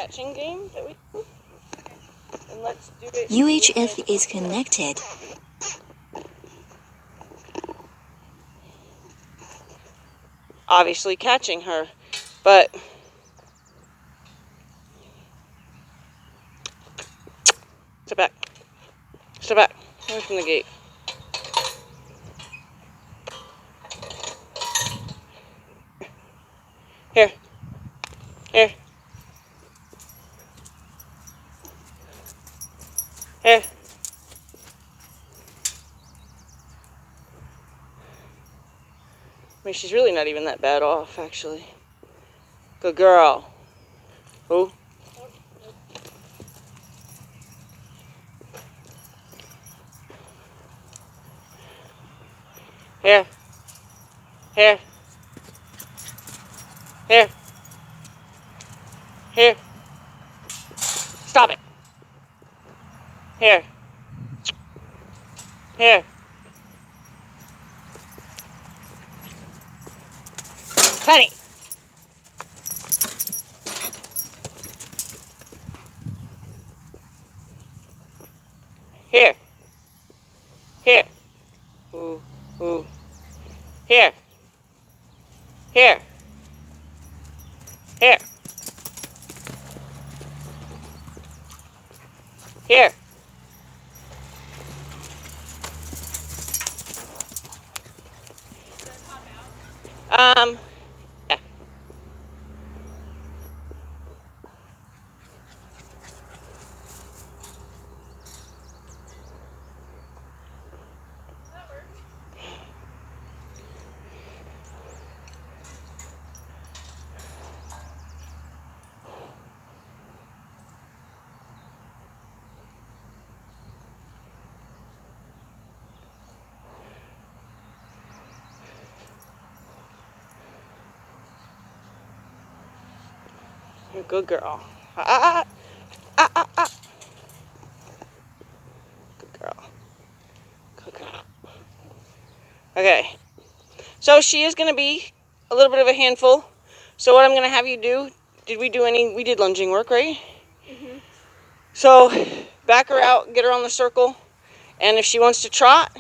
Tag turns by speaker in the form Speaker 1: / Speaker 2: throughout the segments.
Speaker 1: catching game that we do. And let's do it.
Speaker 2: UHF is connected.
Speaker 1: Obviously catching her, but step back. Step back. Away from the gate. Here. Here. Here. I mean, she's really not even that bad off, actually. Good girl. Oh. Here. Here. Here. Here. Stop it. Here. Here. Honey. Here. Here. Ooh. Ooh. Here. Here. Here. Here. Yeah. You're a good girl. Good girl. Good girl. Okay. So she is going to be a little bit of a handful. So what I'm going to have you do, we did lunging work, right? Mm-hmm. So back her out, get her on the circle. And if she wants to trot,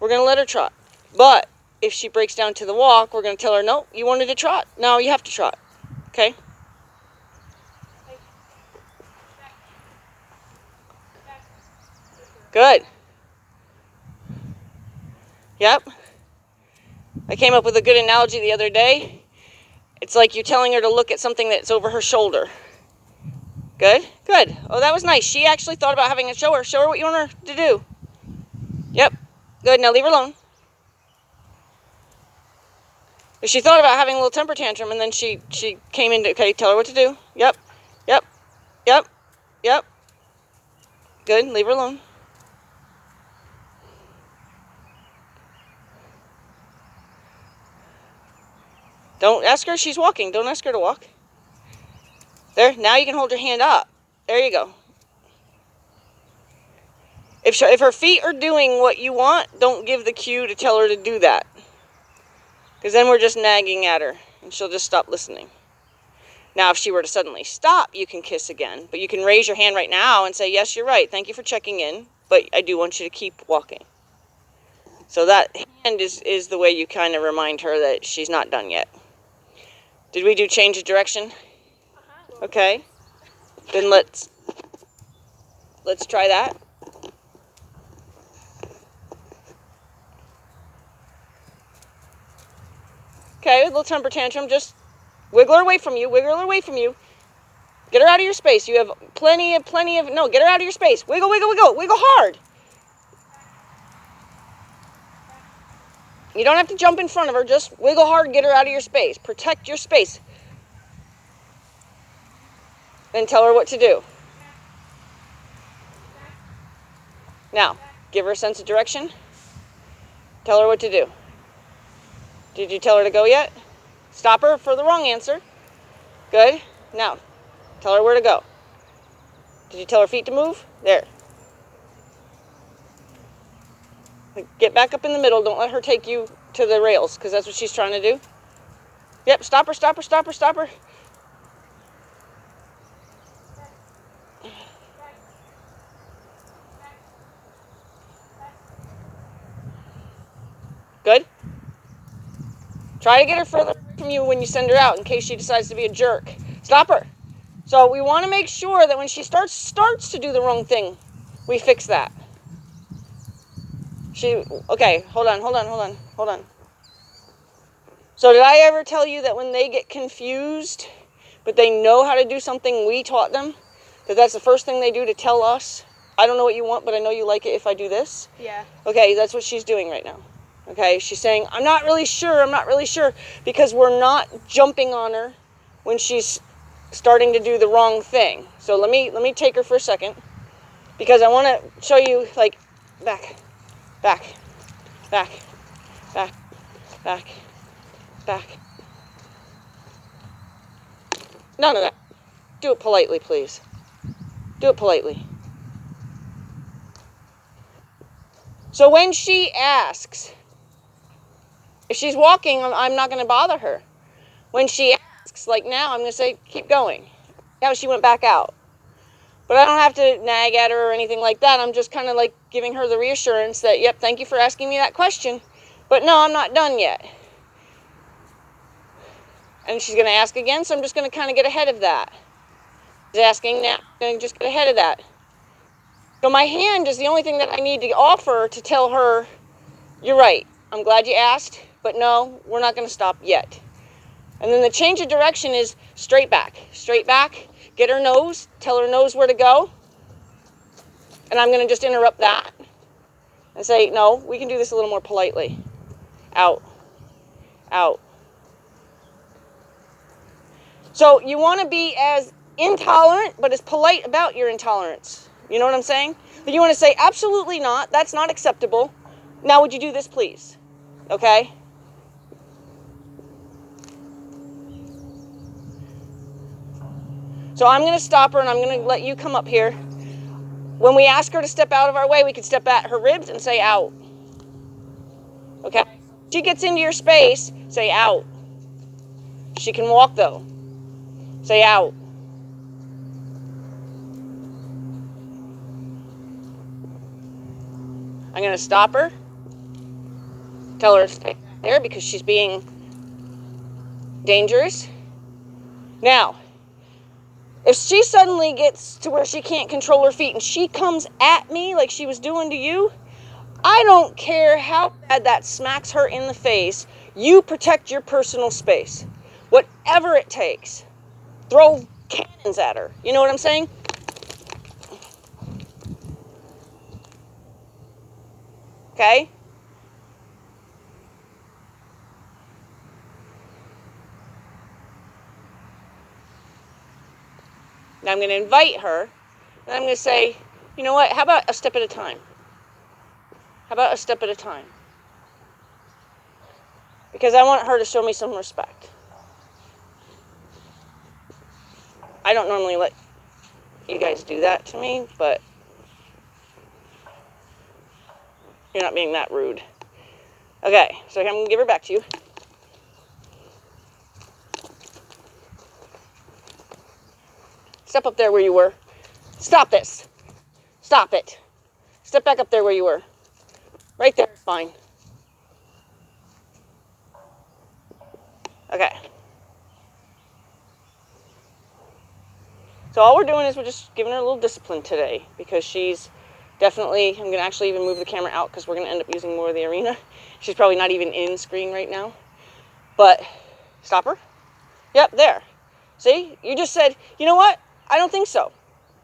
Speaker 1: we're going to let her trot. But if she breaks down to the walk, we're going to tell her, no, you wanted to trot. Now you have to trot. Okay? Good. Yep. I came up with a good analogy the other day. It's like you're telling her to look at something that's over her shoulder. Good? Good. Oh, that was nice. She actually thought about having a show her. Show her what you want her to do. Yep. Good. Now leave her alone. But she thought about having a little temper tantrum, and then she came into, okay, tell her what to do. Yep. Yep. Yep. Yep. Good. Leave her alone. Don't ask her if she's walking. Don't ask her to walk. There. Now you can hold your hand up. There you go. If her feet are doing what you want, don't give the cue to tell her to do that. Because then we're just nagging at her, and she'll just stop listening. Now, if she were to suddenly stop, you can kiss again. But you can raise your hand right now and say, yes, you're right. Thank you for checking in. But I do want you to keep walking. So that hand is the way you kind of remind her that she's not done yet. Did we do change of direction? Okay. Then let's try that. Okay, a little temper tantrum. Just wiggle her away from you. Wiggle her away from you. Get her out of your space. You have plenty of, no, get her out of your space. Wiggle, wiggle, wiggle. Wiggle hard. You don't have to jump in front of her. Just wiggle hard, get her out of your space. Protect your space. Then tell her what to do. Now, give her a sense of direction. Tell her what to do. Did you tell her to go yet? Stop her for the wrong answer. Good. Now, tell her where to go. Did you tell her feet to move? There. Get back up in the middle. Don't let her take you to the rails, because that's what she's trying to do. Yep, stop her, stop her, stop her, stop her. Good? Try to get her further away from you when you send her out in case she decides to be a jerk. Stop her. So we want to make sure that when she starts to do the wrong thing, we fix that. Okay, hold on. So did I ever tell you that when they get confused, but they know how to do something we taught them, that's the first thing they do to tell us, I don't know what you want, but I know you like it if I do this?
Speaker 3: Yeah.
Speaker 1: Okay, that's what she's doing right now. Okay, she's saying, I'm not really sure, because we're not jumping on her when she's starting to do the wrong thing. So let me take her for a second, because I want to show you, like, back. None of that. Do it politely, please. Do it politely. So when she asks, if she's walking, I'm not going to bother her. When she asks, like now, I'm going to say, keep going. How she went back out. But I don't have to nag at her or anything like that. I'm just kind of like giving her the reassurance that, yep, thank you for asking me that question. But no, I'm not done yet. And she's going to ask again, so I'm just going to kind of get ahead of that. She's asking now, I'm going to just get ahead of that. So my hand is the only thing that I need to offer to tell her, you're right, I'm glad you asked, but no, we're not going to stop yet. And then the change of direction is straight back, get her nose, tell her nose where to go. And I'm going to just interrupt that and say, no, we can do this a little more politely. Out. So you want to be as intolerant, but as polite about your intolerance. You know what I'm saying? But you want to say, absolutely not, that's not acceptable. Now would you do this, please? Okay? So I'm going to stop her and I'm going to let you come up here. When we ask her to step out of our way, we can step at her ribs and say out. Okay? She gets into your space, say out. She can walk though. Say out. I'm going to stop her. Tell her to stay there because she's being dangerous. Now, if she suddenly gets to where she can't control her feet and she comes at me like she was doing to you, I don't care how bad that smacks her in the face. You protect your personal space. Whatever it takes. Throw cannons at her. You know what I'm saying? Okay? Now I'm going to invite her, and I'm going to say, you know what, how about a step at a time? Because I want her to show me some respect. I don't normally let you guys do that to me, but you're not being that rude. Okay, so I'm going to give her back to you. Step up there where you were. Stop this. Stop it. Step back up there where you were. Right there, fine. Okay. So all we're doing is we're just giving her a little discipline today because she's definitely, I'm going to actually even move the camera out because we're going to end up using more of the arena. She's probably not even in screen right now. But, stop her. Yep, there. See? You just said, you know what? I don't think so.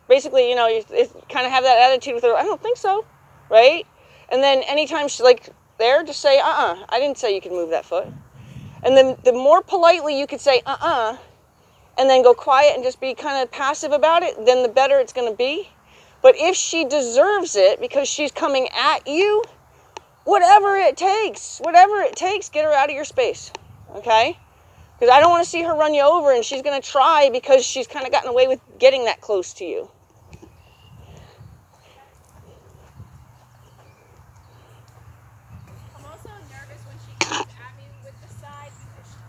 Speaker 1: Basically, you know, you kind of have that attitude with her, I don't think so, right? And then anytime she's like there, just say, I didn't say you could move that foot. And then the more politely you could say, and then go quiet and just be kind of passive about it, then the better it's going to be. But if she deserves it because she's coming at you, whatever it takes, get her out of your space, okay? Because I don't want to see her run you over and she's going to try because she's kind of gotten away with getting that close to you.
Speaker 3: I'm also nervous when she comes at me with the side because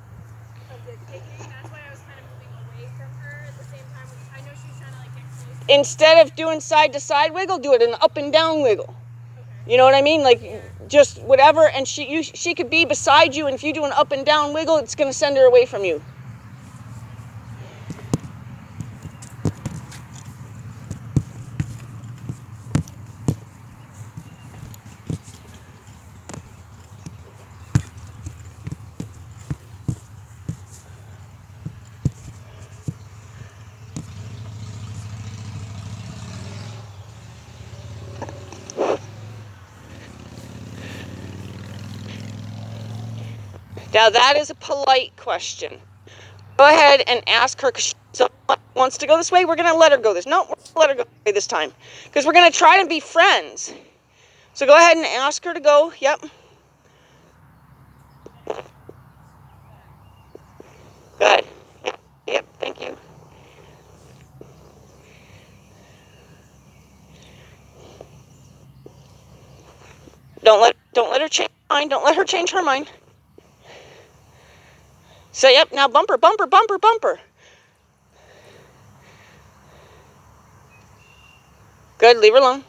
Speaker 3: of the kicking. That's why I was kind of moving away from her at the same time. I know she's trying to like get close.
Speaker 1: Instead of doing side to side wiggle, do it an up and down wiggle.
Speaker 3: Okay.
Speaker 1: You know what I mean? Like, just whatever, and she could be beside you, and if you do an up and down wiggle, it's going to send her away from you. Now that is a polite question. Go ahead and ask her, because she wants to go this way. We're going to let her go this. No, we're going to let her go this way this time, because we're going to try to be friends. So go ahead and ask her to go. Yep. Good. Yep. Thank you. Don't let her change her mind. Don't let her change her mind. So yep. Now bumper, bumper, bumper, bumper. Good. Leave her alone.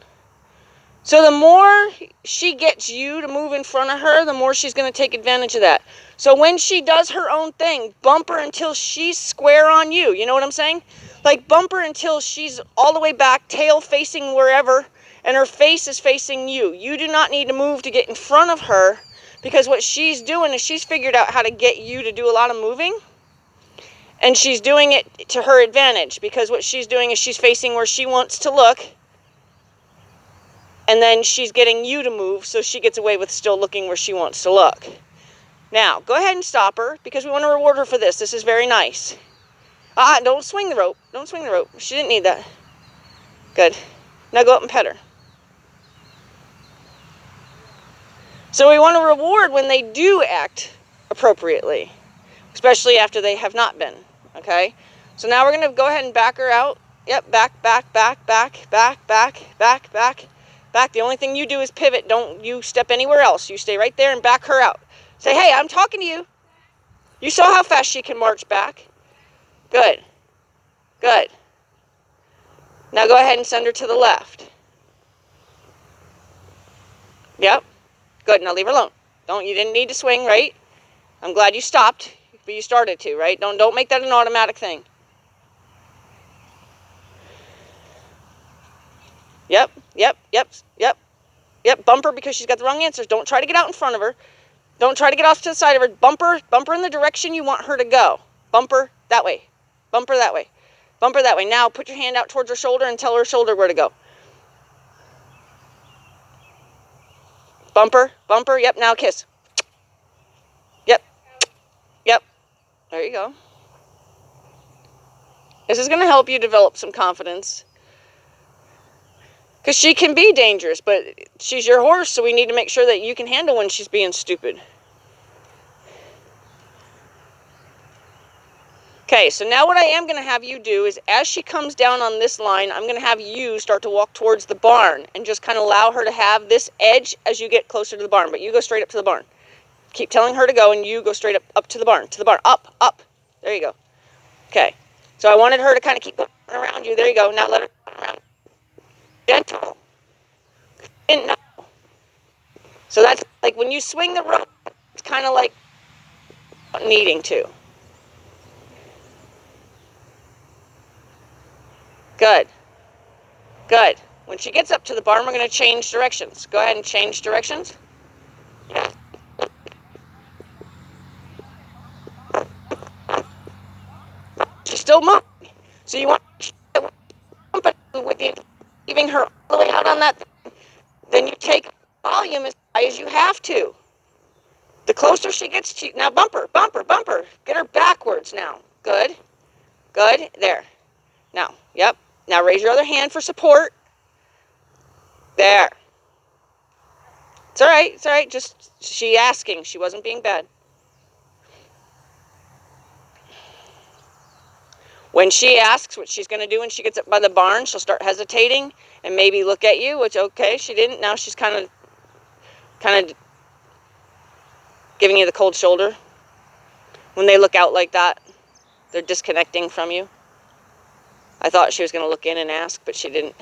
Speaker 1: So the more she gets you to move in front of her, the more she's going to take advantage of that. So when she does her own thing, bump her until she's square on you. You know what I'm saying? Like bump her until she's all the way back, tail facing wherever, and her face is facing you. You do not need to move to get in front of her, because what she's doing is she's figured out how to get you to do a lot of moving. And she's doing it to her advantage, because what she's doing is she's facing where she wants to look. And then she's getting you to move, so she gets away with still looking where she wants to look. Now, go ahead and stop her, because we want to reward her for this. This is very nice. Don't swing the rope. Don't swing the rope. She didn't need that. Good. Now go up and pet her. So we want to reward when they do act appropriately, especially after they have not been. Okay? So now we're going to go ahead and back her out. Yep, back, back, back, back, back, back, back, back. Back. The only thing you do is pivot. Don't you step anywhere else. You stay right there and back her out. Say, hey, I'm talking to you. You saw how fast she can march back. Good. Good. Now go ahead and send her to the left. Yep. Good. Now leave her alone. You didn't need to swing, right? I'm glad you stopped, but you started to, right? Don't make that an automatic thing. Yep, yep, yep, yep, yep. Bumper because she's got the wrong answers. Don't try to get out in front of her. Don't try to get off to the side of her. Bumper in the direction you want her to go. Bumper that way. Bumper that way. Bumper that way. Now put your hand out towards her shoulder and tell her shoulder where to go. Bumper, bumper. Yep, now kiss. Yep, yep. There you go. This is going to help you develop some confidence. Because she can be dangerous, but she's your horse, so we need to make sure that you can handle when she's being stupid. Okay, so now what I am going to have you do is, as she comes down on this line, I'm going to have you start to walk towards the barn and just kind of allow her to have this edge as you get closer to the barn, but you go straight up to the barn. Keep telling her to go, and you go straight up to the barn, up, up. There you go. Okay, so I wanted her to kind of keep going around you. There you go. Now let her go around. Gentle. And no. So that's like when you swing the rope, it's kind of like needing to. Good. Good. When she gets up to the barn, we're going to change directions. Go ahead and change directions. Yeah. She's still moving. So you want to with you leaving her all the way out on that thing. Then you take volume as high as you have to. The closer she gets to you. Now bumper, bumper, bumper. Get her backwards now. Good. Good. There. Now. Yep. Now raise your other hand for support. There. It's all right. It's all right. Just she asking. She wasn't being bad. When she asks what she's going to do when she gets up by the barn, she'll start hesitating and maybe look at you, which, okay, she didn't. Now she's kind of giving you the cold shoulder. When they look out like that, they're disconnecting from you. I thought she was going to look in and ask, but she didn't.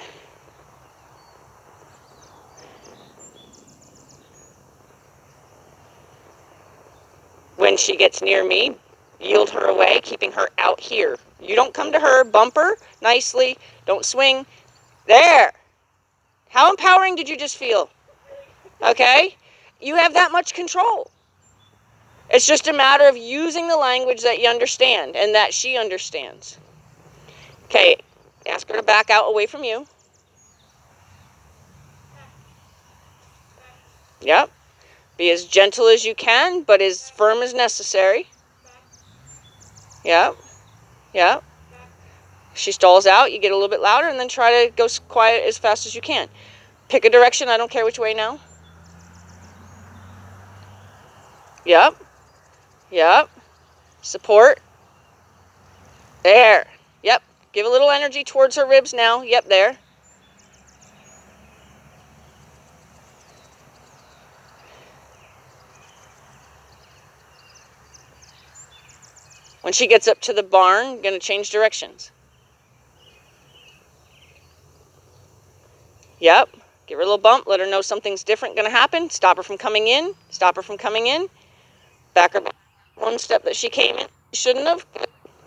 Speaker 1: When she gets near me, yield her away, keeping her out here. You don't come to her, bump her nicely, don't swing. There. How empowering did you just feel? Okay? You have that much control. It's just a matter of using the language that you understand and that she understands. Okay, ask her to back out away from you. Yep. Be as gentle as you can, but as firm as necessary. Yep. Yep. She stalls out, you get a little bit louder, and then try to go quiet as fast as you can. Pick a direction, I don't care which way now. Yep. Yep. Support. There. Yep. Give a little energy towards her ribs now. Yep, there. When she gets up to the barn, going to change directions. Yep. Give her a little bump. Let her know something's different going to happen. Stop her from coming in. Stop her from coming in. Back her back. One step that she came in. Shouldn't have.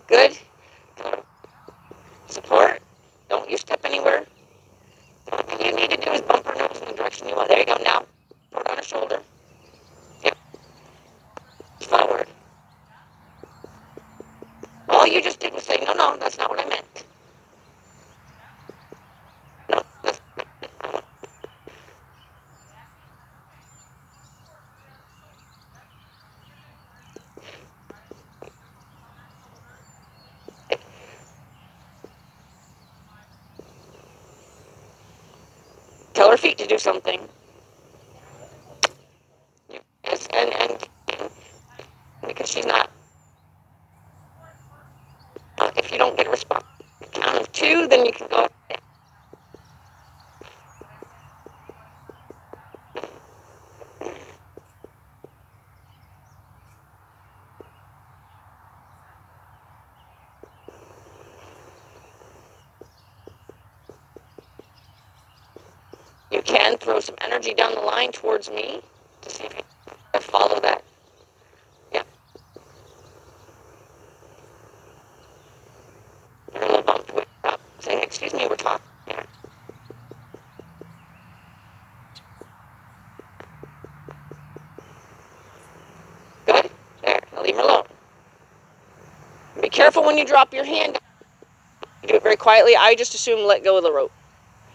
Speaker 1: Good. Support. Don't you step anywhere. The only thing you need to do is bump her nose in the direction you want. There you go. Now, put it on her shoulder. Yep. Forward. All you just did was say, no, that's not what I meant. No, that's tell her feet to do something. Yes, and because she's not. If you don't get a response, count of 2, then you can go. You can throw some energy down the line towards me to see if you can follow that. Yeah. You're a little bumped with up. Saying, excuse me, we're talking here. Good. There. Now leave her alone. Be careful when you drop your hand. You do it very quietly. I just assume let go of the rope.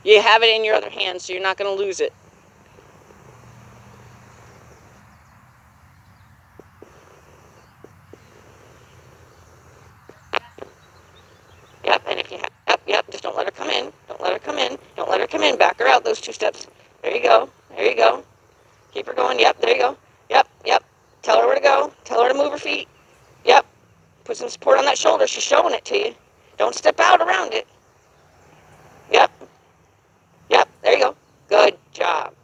Speaker 1: You have it in your other hand, so you're not going to lose it. Yep, and if you have, yep, just don't let her come in. Don't let her come in. Don't let her come in. Back her out those 2 steps. There you go. There you go. Keep her going. Yep, there you go. Yep. Tell her where to go. Tell her to move her feet. Yep. Put some support on that shoulder. She's showing it to you. Don't step out around it. Yep. There you go. Good job.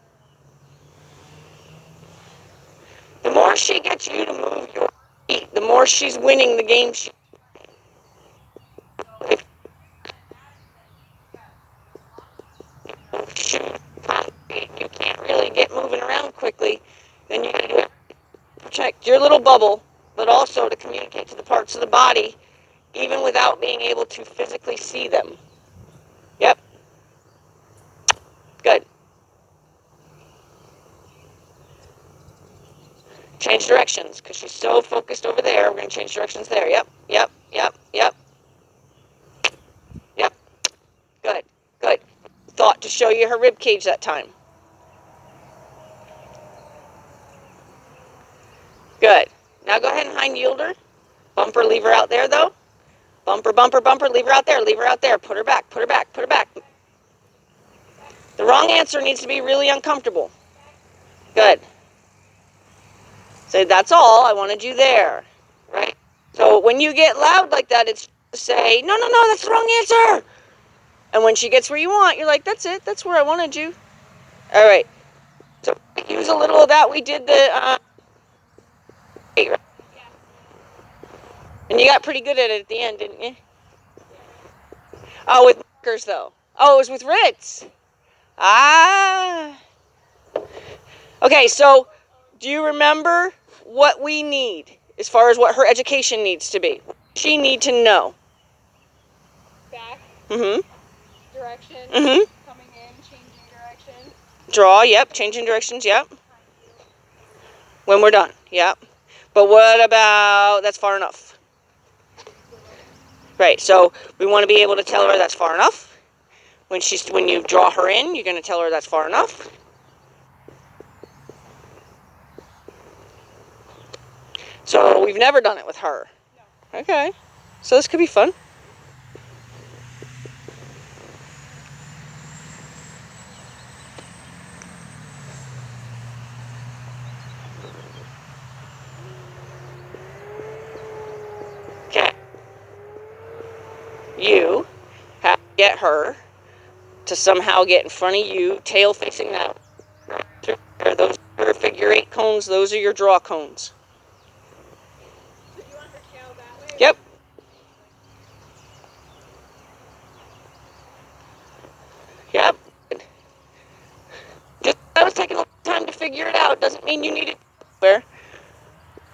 Speaker 1: The more she gets you to move your feet, the more she's winning the game. You can't really get moving around quickly, then you got to do it. Protect your little bubble, but also to communicate to the parts of the body, even without being able to physically see them. Yep. Good. Change directions, because she's so focused over there. We're going to change directions there. Yep. Good. Thought to show you her rib cage that time. Good. Now go ahead and hind yield her. Bumper, leave her out there, though. Bumper, leave her out there. Put her back. The wrong answer needs to be really uncomfortable. Good. Say, that's all. I wanted you there. Right? So when you get loud like that, it's to say, no, that's the wrong answer. And when she gets where you want, you're like, that's it. That's where I wanted you. All right. So use a little of that. We did the... and you got pretty good at it at the end, didn't you? Oh, with markers, though. Oh, it was with Ritz. Okay, so do you remember what we need? as far as what her education needs to be. She need to know.
Speaker 3: Back.
Speaker 1: Mm-hmm.
Speaker 3: Direction.
Speaker 1: Mm-hmm.
Speaker 3: Coming in, changing direction.
Speaker 1: Draw, yep. Changing directions, yep. When we're done, yep. But what about, that's far enough. Right, so we want to be able to tell her that's far enough. When you draw her in, you're going to tell her that's far enough. So we've never done it with her.
Speaker 3: No.
Speaker 1: Okay, so this could be fun. Okay. You have to get her to somehow get in front of you, tail facing that. Those are your figure 8 cones. Those are your draw cones.
Speaker 3: So you want her tail that way?
Speaker 1: Yep. Yep. Just I was taking a long time to figure it out doesn't mean you need it where.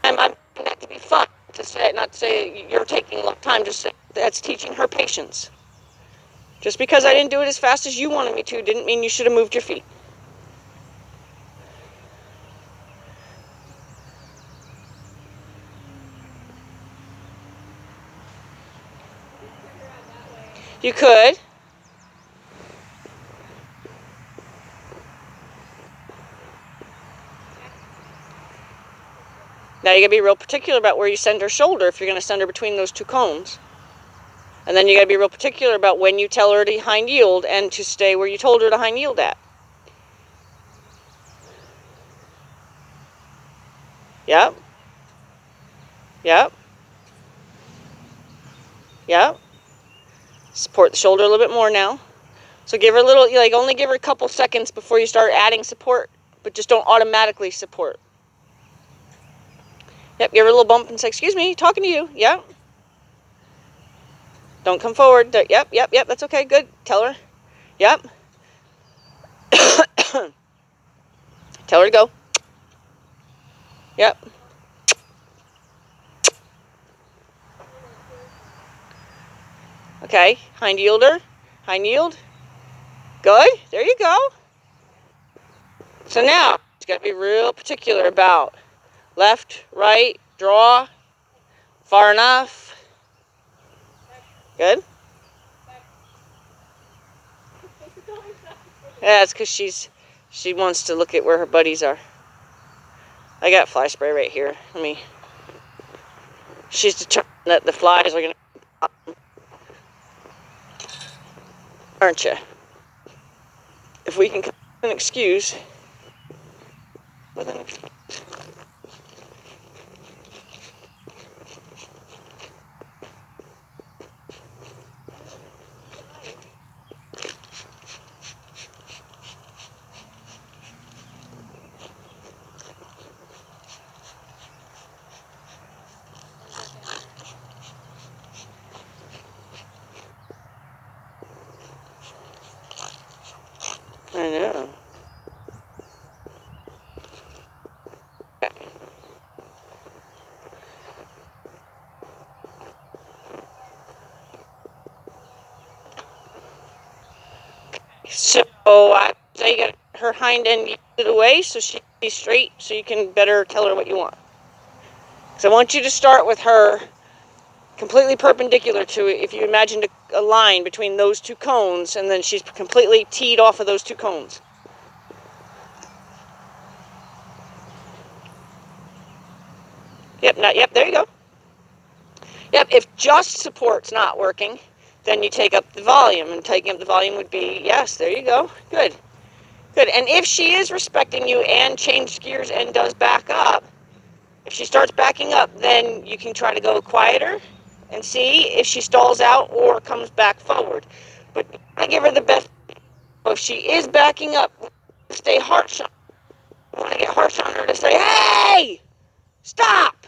Speaker 1: I'm finding that to be fun. Not to say you're taking a long time, just say that's teaching her patience. Just because I didn't do it as fast as you wanted me to didn't mean you should have moved your feet. You could. Now you gotta be real particular about where you send her shoulder if you're gonna send her between those 2 cones. And then you gotta be real particular about when you tell her to hind yield and to stay where you told her to hind yield at. Yep. Yep. Yep. Support the shoulder a little bit more now. So give her a little, like only give her a couple seconds before you start adding support, but just don't automatically support. Yep, give her a little bump and say, excuse me, talking to you. Yep. Don't come forward. Yep, yep, yep, that's okay, good. Tell her. Yep. Tell her to go. Yep. Okay, hind yielder. Hind yield. Good, there you go. So now, you got to be real particular about left, right, draw, far enough. Good. Yeah, it's because she wants to look at where her buddies are. I got fly spray right here. She's determined that the flies are going to, aren't you? If we can come up with an excuse, I know. So I say you got her hind end yielded away so she can be straight so you can better tell her what you want. So I want you to start with her completely perpendicular to it. If you imagined a line between those 2 cones and then she's completely teed off of those 2 cones. Yep, yep, there you go. Yep, if just support's not working, then you take up the volume, and taking up the volume would be, yes, there you go. Good. Good. And if she is respecting you and changed gears and does back up, if she starts backing up, then you can try to go quieter and see if she stalls out or comes back forward. But I give her the best. If she is backing up, stay harsh on her. I want to get harsh on her to say, hey, stop.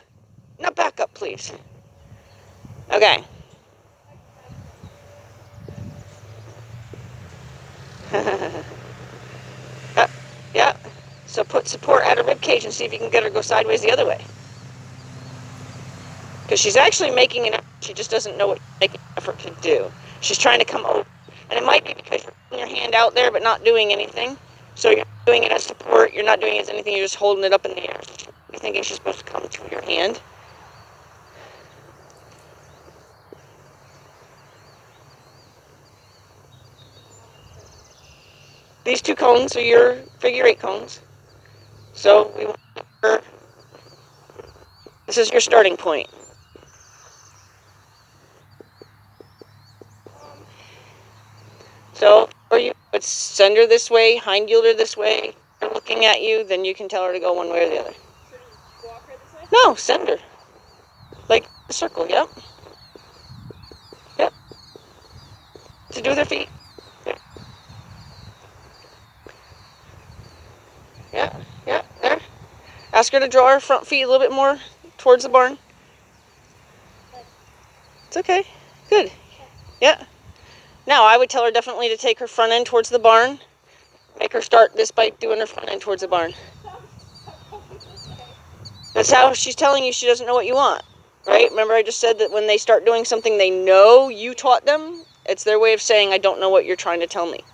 Speaker 1: Now back up, please. Okay. Yeah. So put support at her rib cage and see if you can get her to go sideways the other way. Because she's actually making an effort. She just doesn't know what she's making an effort to do. She's trying to come over. And it might be because you're putting your hand out there but not doing anything. So you're doing it as support. You're not doing it as anything. You're just holding it up in the air. You're thinking she's supposed to come to your hand. These 2 cones are your figure 8 cones. So we want her, this is your starting point. So, or you would send her this way, hind yield her this way, looking at you, then you can tell her to go one way or the other.
Speaker 3: So just walk her this way?
Speaker 1: No, send her. Like a circle, yep. Yep. To do with her feet. Yeah, yeah, there. Ask her to draw her front feet a little bit more towards the barn. It's okay. Good. Yeah. Now, I would tell her definitely to take her front end towards the barn. Make her start this by doing her front end towards the barn. That's how she's telling you she doesn't know what you want, right? Remember I just said that when they start doing something they know you taught them, it's their way of saying, I don't know what you're trying to tell me.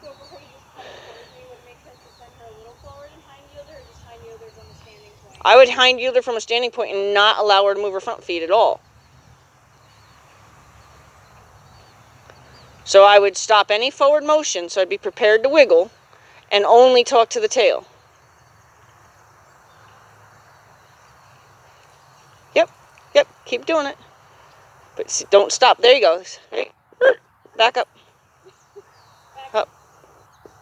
Speaker 3: So for her to just come towards me, would it make sense to send her a little forward and hind yield her, or just hind yield her from a standing point?
Speaker 1: I would hind yield her from a standing point and not allow her to move her front feet at all. So I would stop any forward motion, so I'd be prepared to wiggle, and only talk to the tail. Yep, yep, keep doing it. But see, don't stop. There you go. Back up.
Speaker 3: Back.
Speaker 1: Up.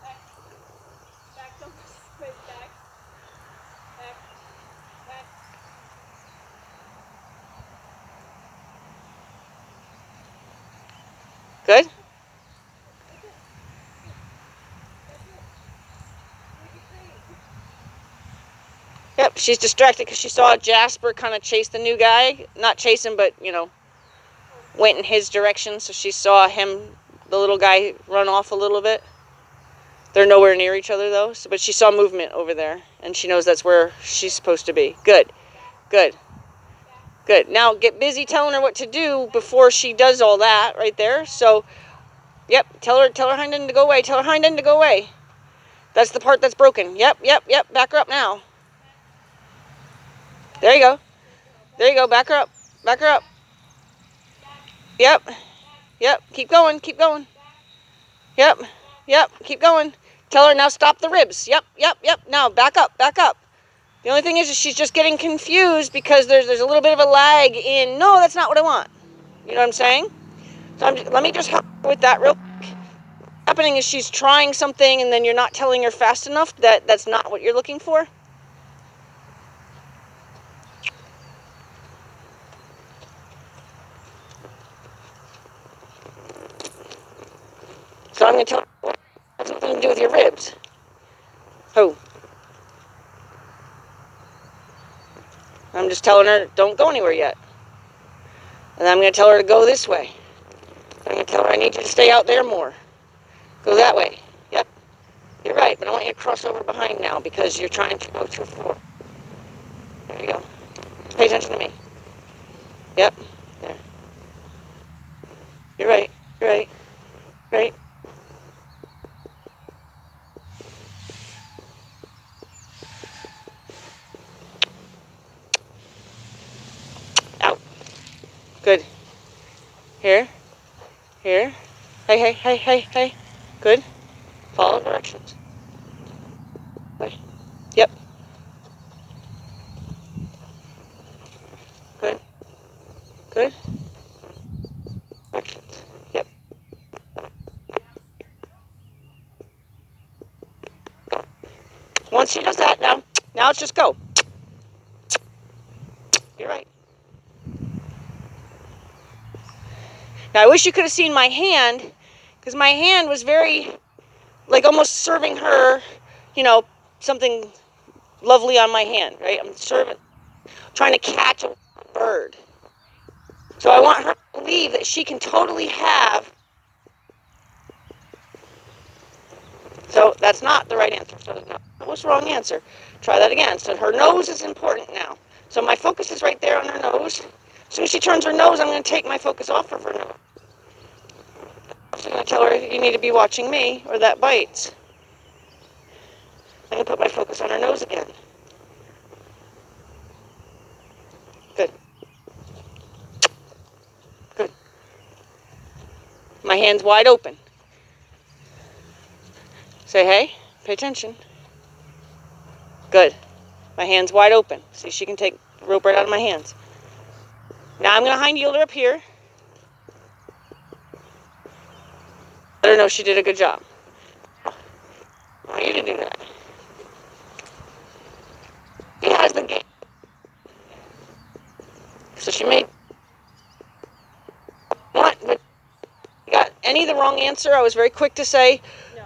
Speaker 3: Back. Back. Don't wait. Back. Back. Back.
Speaker 1: Good? Yep, she's distracted because she saw Jasper kind of chase the new guy. Not chase him, but, you know, went in his direction. So she saw him, the little guy, run off a little bit. They're nowhere near each other, though. So, but she saw movement over there, and she knows that's where she's supposed to be. Good. Good. Good. Now get busy telling her what to do before she does all that right there. So, yep, tell her hind end to go away. Tell her hind end to go away. That's the part that's broken. Yep, yep, yep. Back her up now. There you go. There you go. Back her up. Back her up. Yep. Yep. Keep going. Keep going. Yep. Yep. Keep going. Tell her now stop the ribs. Yep. Yep. Yep. Now back up. Back up. The only thing is she's just getting confused because there's a little bit of a lag in, no, that's not what I want. You know what I'm saying? So let me just help with that real quick. What's happening is she's trying something and then you're not telling her fast enough that that's not what you're looking for. So I'm going to tell her what has something to do with your ribs. Oh. I'm just telling her, don't go anywhere yet. And I'm going to tell her to go this way. I'm going to tell her I need you to stay out there more. Go that way. Yep. You're right, but I want you to cross over behind now because you're trying to go too far. There you go. Pay attention to me. Yep. There. You're right. You're right. Right. Out. Good. Here. Here. Hey, hey, hey, hey, hey. Good. Follow directions. Good. Yep. Good. Good. Directions. Yep. Once she does that, now it's just go. You're right. Now I wish you could have seen my hand, because my hand was very, like almost serving her, you know, something lovely on my hand, right? I'm trying to catch a bird. So I want her to believe that she can totally have. So that's not the right answer. So what's the wrong answer? Try that again. So her nose is important now. So my focus is right there on her nose. As soon as she turns her nose, I'm going to take my focus off of her nose. I'm going to tell her, you need to be watching me, or that bites. I'm going to put my focus on her nose again. Good. Good. My hand's wide open. Say, hey, pay attention. Good. My hand's wide open. See, she can take the rope right out of my hands. Now I'm going to hind yield her up here. Let her know she did a good job. I want you to do that. She has the game. So she made what? But you got any of the wrong answer? I was very quick to say,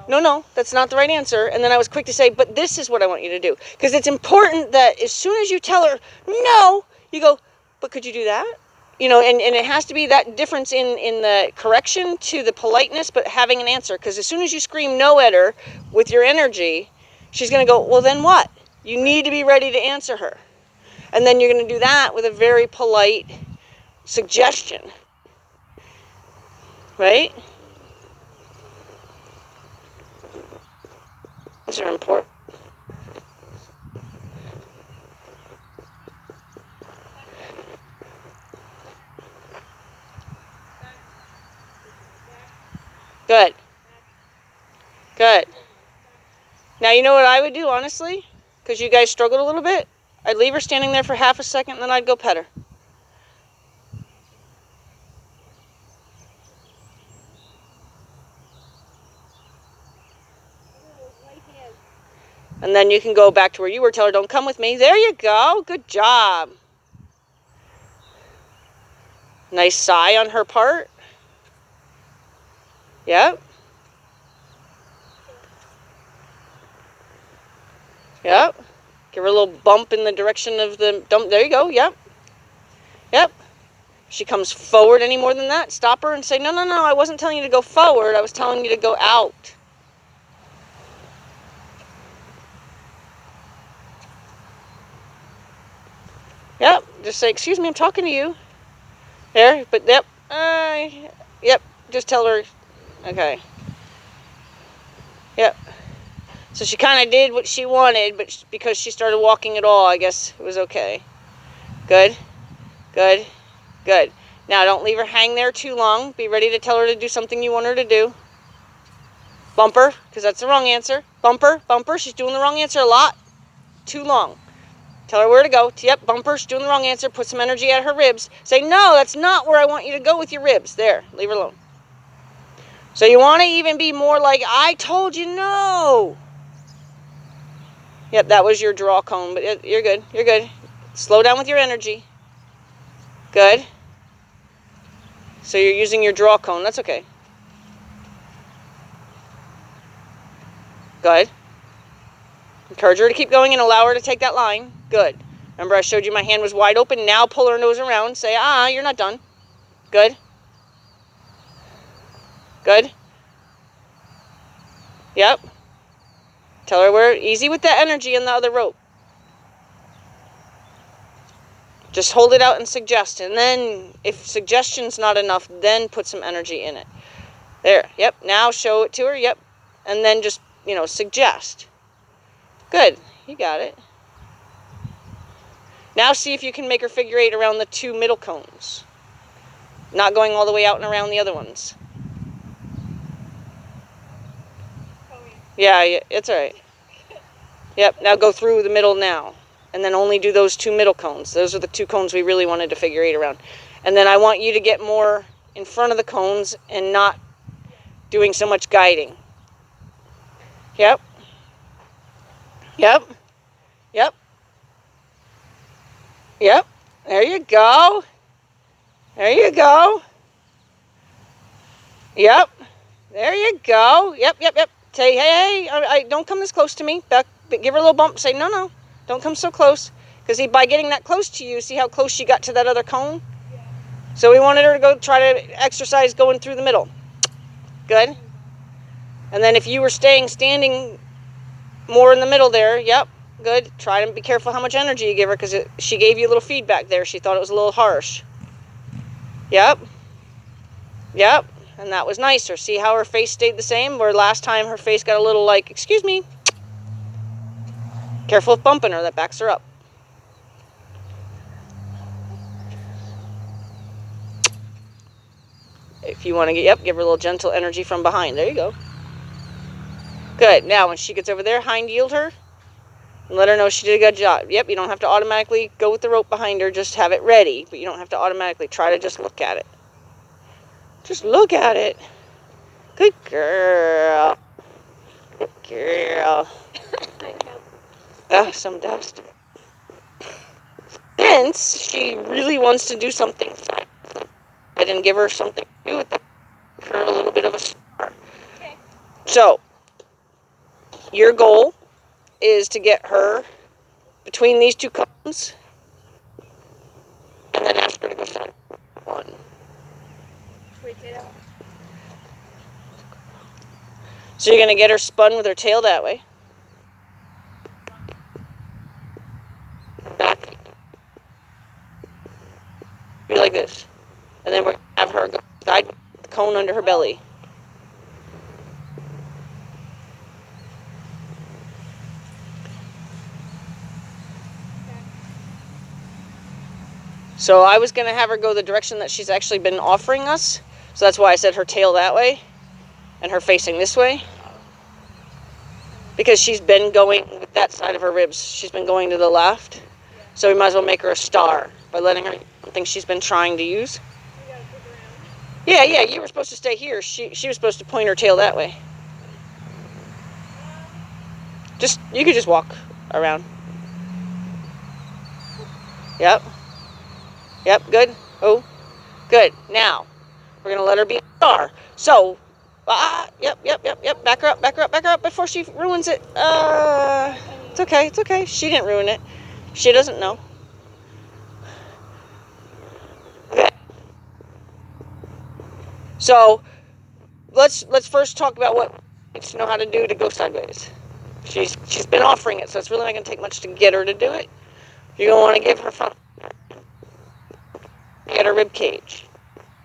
Speaker 1: no, that's not the right answer. And then I was quick to say, but this is what I want you to do. Because it's important that as soon as you tell her no, you go, but could you do that? You know, and it has to be that difference in the correction to the politeness, but having an answer. Because as soon as you scream no at her with your energy, she's going to go, well, then what? You need to be ready to answer her. And then you're going to do that with a very polite suggestion. Right? These are important. Good. Good. Now, you know what I would do, honestly? Because you guys struggled a little bit. I'd leave her standing there for half a second, and then I'd go pet her. And then you can go back to where you were. Tell her, don't come with me. There you go. Good job. Nice sigh on her part. Yep. Yep. Give her a little bump in the direction of the dump. There you go. Yep. Yep. If she comes forward any more than that, stop her and say, no, I wasn't telling you to go forward. I was telling you to go out. Yep. Just say, excuse me, I'm talking to you. There. But, yep. Yep. Just tell her. Okay. Yep. So she kind of did what she wanted, but because she started walking at all, I guess it was okay. Good. Good. Good. Now, don't leave her hang there too long. Be ready to tell her to do something you want her to do. Bumper, because that's the wrong answer. Bumper, bumper. She's doing the wrong answer a lot. Too long. Tell her where to go. Yep, bumper. She's doing the wrong answer. Put some energy at her ribs. Say, no, that's not where I want you to go with your ribs. There. Leave her alone. So you want to even be more like, I told you no. Yep, that was your draw cone, but you're good. You're good. Slow down with your energy. Good. So you're using your draw cone. That's okay. Good. Encourage her to keep going and allow her to take that line. Good. Remember I showed you my hand was wide open. Now pull her nose around. Say, you're not done. Good. Good. Yep. Tell her where, easy with that energy in the other rope. Just hold it out and suggest. And then, if suggestion's not enough, then put some energy in it. There. Yep. Now show it to her. Yep. And then just, suggest. Good. You got it. Now see if you can make her figure 8 around the 2 middle cones. Not going all the way out and around the other ones. Yeah, it's all right. Yep, now go through the middle now. And then only do those 2 middle cones. Those are the 2 cones we really wanted to figure 8 around. And then I want you to get more in front of the cones and not doing so much guiding. Yep. Yep. Yep. Yep. There you go. There you go. Yep. There you go. Yep. Say, hey, don't come this close to me. Give her a little bump. Say, no, don't come so close. Because by getting that close to you, see how close she got to that other cone? Yeah. So we wanted her to go try to exercise going through the middle. Good. And then if you were standing more in the middle there, yep. Good. Try to be careful how much energy you give her, because she gave you a little feedback there. She thought it was a little harsh. Yep. Yep. And that was nicer. See how her face stayed the same? Where last time her face got a little like, excuse me. Careful of bumping her. That backs her up. If you want to get, yep, give her a little gentle energy from behind. There you go. Good. Now, when she gets over there, hind yield her. And let her know she did a good job. Yep, you don't have to automatically go with the rope behind her. Just have it ready. But you don't have to automatically try to just look at it. Just look at it. Good girl. Good girl. Some dust. Since she really wants to do something, I didn't give her something to do with it. Give her a little bit of a star.
Speaker 3: Okay.
Speaker 1: So, your goal is to get her between these two cones, and then ask her to go side one.
Speaker 3: Wait, say that.
Speaker 1: So you're going to get her spun with her tail that way. Back. Be like this. And then we're going to have her go side the cone under her belly. So I was going to have her go the direction that she's actually been offering us. So that's why I said her tail that way and her facing this way. Because she's been going with that side of her ribs. She's been going to the left. So we might as well make her a star by letting her use something she's been trying to use.
Speaker 3: We gotta flip around.
Speaker 1: Yeah, you were supposed to stay here. She was supposed to point her tail that way. You could just walk around. Yep. Yep, good. Oh, good. Now, we're going to let her be a star. So, yep. Back her up before she ruins it. It's okay. She didn't ruin it. She doesn't know. Okay. So, let's first talk about what she needs to know how to do to go sideways. She's been offering it, so it's really not going to take much to get her to do it. You're going to want to give her front. Get her rib cage,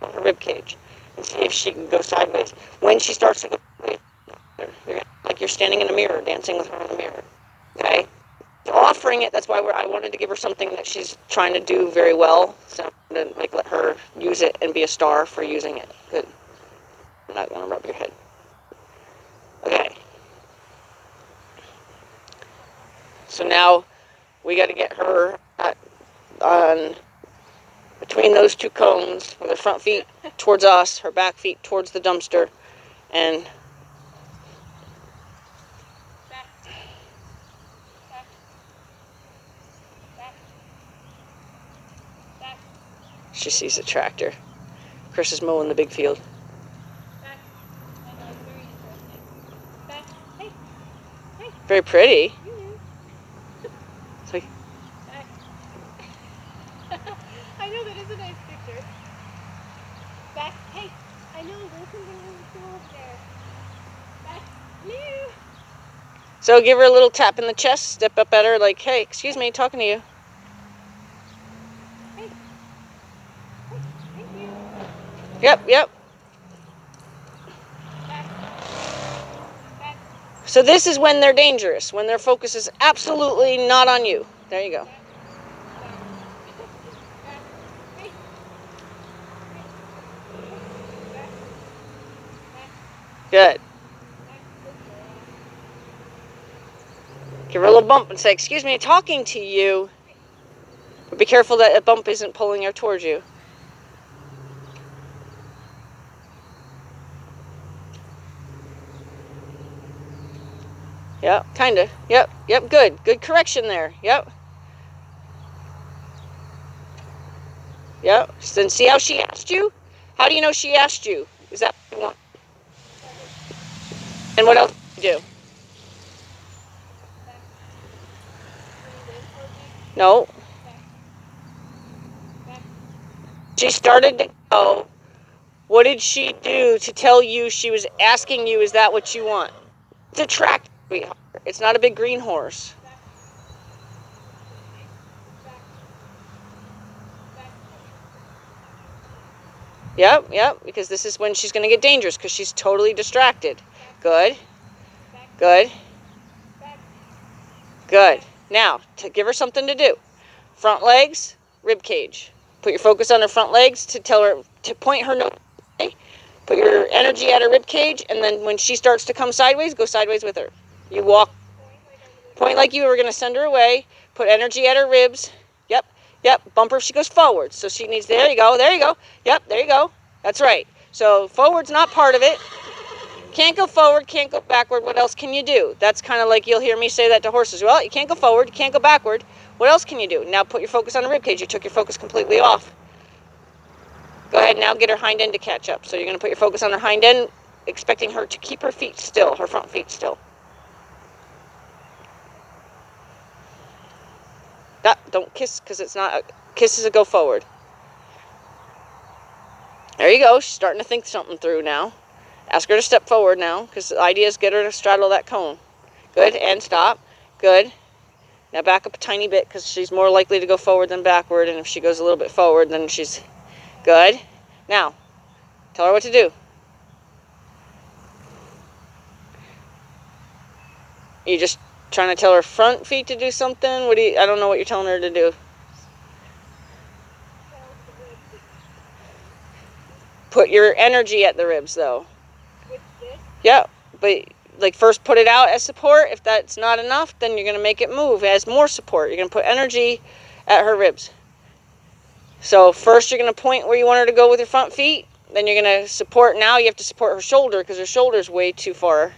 Speaker 1: and see if she can go sideways. When she starts to go sideways, like you're standing in a mirror, dancing with her in the mirror. Okay? So offering it, that's why I wanted to give her something that she's trying to do very well. So I'm going to let her use it and be a star for using it. Good. I'm not going to rub your head. Okay. So now we got to get her on between those two cones, with her front feet towards us, her back feet towards the dumpster, and
Speaker 3: Back.
Speaker 1: she sees a tractor. Chris is mowing the big field.
Speaker 3: Back. I know, it's very interesting. Back. Hey.
Speaker 1: Very pretty.
Speaker 3: You knew.
Speaker 1: It's like,
Speaker 3: Back. I know, that is a nice picture. Back. Hey. I know, there's something really cool up there. Back. No.
Speaker 1: so give her a little tap in the chest, step up at her like, hey, excuse me, talking to you.
Speaker 3: Hey. Hey. Thank you.
Speaker 1: Yep.
Speaker 3: Back. Back.
Speaker 1: So this is when they're dangerous, when their focus is absolutely not on you. There you go. Good. Give her a little bump and say, excuse me, talking to you. But be careful that a bump isn't pulling her towards you. Yep, kinda. Yep, good. Good correction there. Yep. Then see how she asked you? How do you know she asked you? Is that what you want? And what else do you do? No. She started to go. What did she do to tell you she was asking you, is that what you want? It's a tractor, sweetheart. It's not a big green horse. Yep, because this is when she's going to get dangerous because she's totally distracted. Good, good, good. Now, to give her something to do. Front legs, rib cage. Put your focus on her front legs to tell her, to point her nose. Put your energy at her rib cage, and then when she starts to come sideways, go sideways with her. You walk, point like you were going to send her away. Put energy at her ribs. Yep, bump her if she goes forward. So she needs, there you go. Yep, there you go. That's right. So forward's not part of it. Can't go forward, can't go backward. What else can you do? That's kind of like you'll hear me say that to horses. Well, you can't go forward, you can't go backward. What else can you do? Now put your focus on the rib cage. You took your focus completely off. Go ahead now, get her hind end to catch up. So you're going to put your focus on her hind end, expecting her to keep her feet still, her front feet still. Don't kiss, because it's not, kisses a go forward. There you go. She's starting to think something through now. Ask her to step forward now, because the idea is get her to straddle that cone. Good, and stop. Good. Now back up a tiny bit, because she's more likely to go forward than backward, and if she goes a little bit forward, then she's good. Now, tell her what to do. You just trying to tell her front feet to do something? What do you, I don't know what you're telling her to do. Put your energy at the ribs, though. Yeah, but like first put it out as support. If that's not enough, then you're going to make it move as more support. You're going to put energy at her ribs. So first you're going to point where you want her to go with her front feet. Then you're going to support. Now you have to support her shoulder because her shoulder's way too far.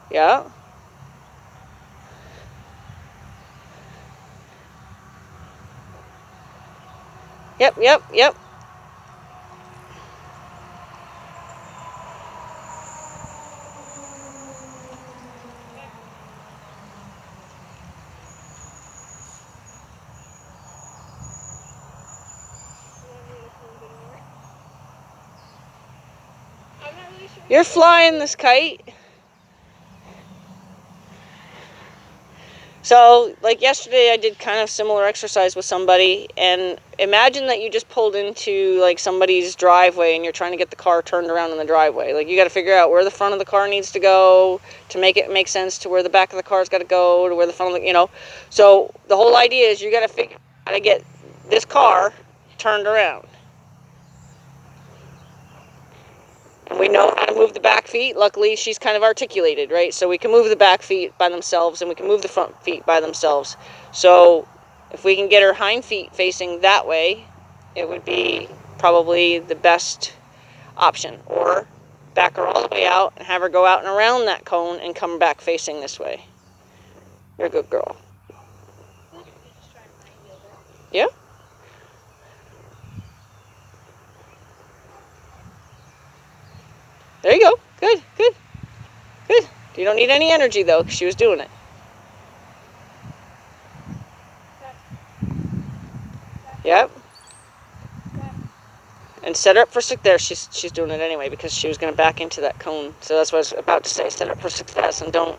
Speaker 1: Yeah. Yep. You're flying this kite. So, like yesterday, I did kind of similar exercise with somebody, and imagine that you just pulled into like somebody's driveway and you're trying to get the car turned around in the driveway. Like you got to figure out where the front of the car needs to go to make it make sense, to where the back of the car's got to go, to where the front of the, So the whole idea is you got to figure out how to get this car turned around. And we know how to move the back feet. Luckily, she's kind of articulated, right? So we can move the back feet by themselves and we can move the front feet by themselves. So if we can get her hind feet facing that way, it would be probably the best option. Or back her all the way out and have her go out and around that cone and come back facing this way. You're a good girl. Yeah? There you go. Good. You don't need any energy, though, because she was doing it. Yep. And set her up for success. There, she's doing it anyway because she was going to back into that cone. So that's what I was about to say. Set her up for success and don't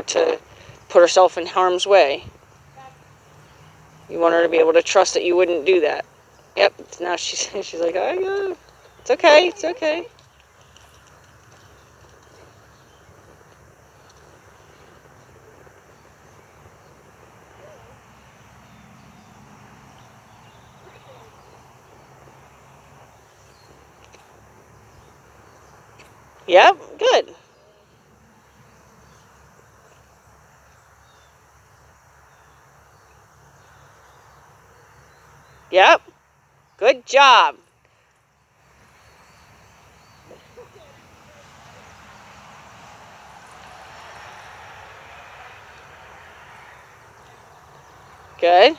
Speaker 1: to put herself in harm's way. You want her to be able to trust that you wouldn't do that. Yep. Now she's like, oh, it's okay. Yep. Good. Yep. Good job. Good.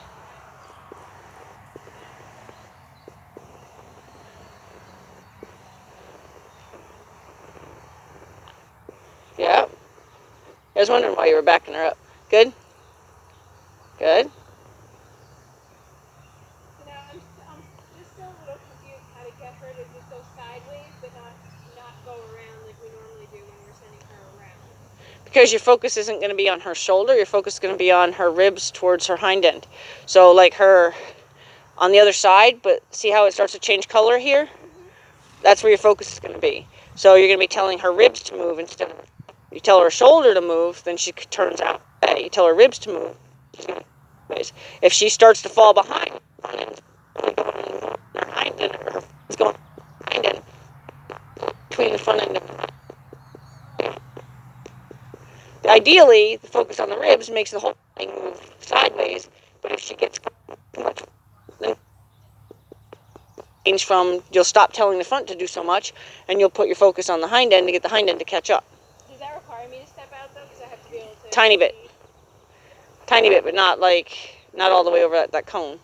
Speaker 1: Yep. I was wondering why you were backing her up. Good.
Speaker 3: I'm just still a little confused how to get her to just go sideways, but not not go around like we normally do when we're sending her around?
Speaker 1: Because your focus isn't going to be on her shoulder. Your focus is going to be on her ribs towards her hind end. So like her on the other side, but see how it starts to change color here? Mm-hmm. That's where your focus is going to be. So you're going to be telling her ribs to move instead of, you tell her shoulder to move, then she turns out. You tell her ribs to move. If she starts to fall behind, her hind end, or her is going behind end, between the front end and ideally, the focus on the ribs makes the whole thing move sideways, but if she gets too much, then change from, you'll stop telling the front to do so much, and you'll put your focus on the hind end to get the hind end to catch up.
Speaker 3: Does that require me to step out though? Because I have to be able to.
Speaker 1: Tiny bit, but not all the way over that cone.